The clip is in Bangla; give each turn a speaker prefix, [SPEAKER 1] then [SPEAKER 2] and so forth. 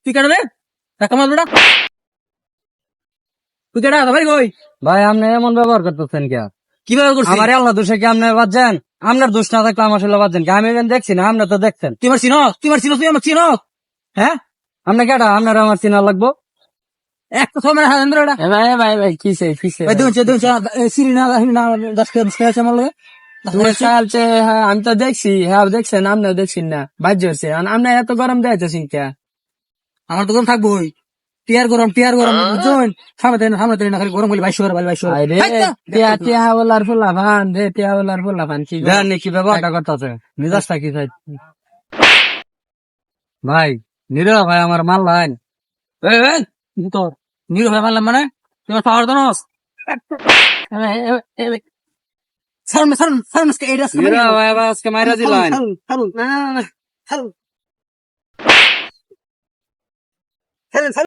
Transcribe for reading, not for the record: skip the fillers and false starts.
[SPEAKER 1] তুই কেটে রে টাকা মার বেটা তুই কেটে ভাই কই
[SPEAKER 2] ভাই আপনি এমন ব্যবহার করতেছেন কে?
[SPEAKER 1] কিভাবে করছিস
[SPEAKER 2] আমার আল্লাহ দোষে কি আপনি বাঁচছেন? আপনার দোষ না থাকলে আমার সাথে বাঁচছেন কি? আমি এখানে দেখছি না, আপনি তো দেখছেন।
[SPEAKER 1] তুই আমার চিনস তুই আমার চিনস হ্যাঁ
[SPEAKER 2] আপনি কেটা? আপনার আমার চিনা লাগবো?
[SPEAKER 1] একটা সময় হাজার বেটা
[SPEAKER 2] ভাই কিসে কিসে
[SPEAKER 1] ভাই দুনছে সিরি না না 10 খেয়ে আছে আমার লগে
[SPEAKER 2] চালছে? হ্যাঁ আমি তো দেখছি, হ্যাঁ দেখছেন, আপনিও দেখছেন না বাজ্য হচ্ছে। আপনি এত গরম দিয়েছেন কে?
[SPEAKER 1] আমার তো গরম থাকবো টিয়ার গরম বুঝছেন সামনে না খালি গরম বলি 2200
[SPEAKER 2] আরে টিয়া টিয়া বলার ফুলা ভান রে, টিয়া বলার ফুলা ভান কি জানি কি ব্যবহারটা করতেছে, মিজাজটা কি চাই ভাই? নিরা ভাই আমার মাল লাইন
[SPEAKER 1] তোর নিরো ভাই মারলাম মানে তোমার পাওয়ার তো নস সারুন এটা
[SPEAKER 2] নিরা ভাই আবার আজকে মাইরা দিলাইন।
[SPEAKER 1] না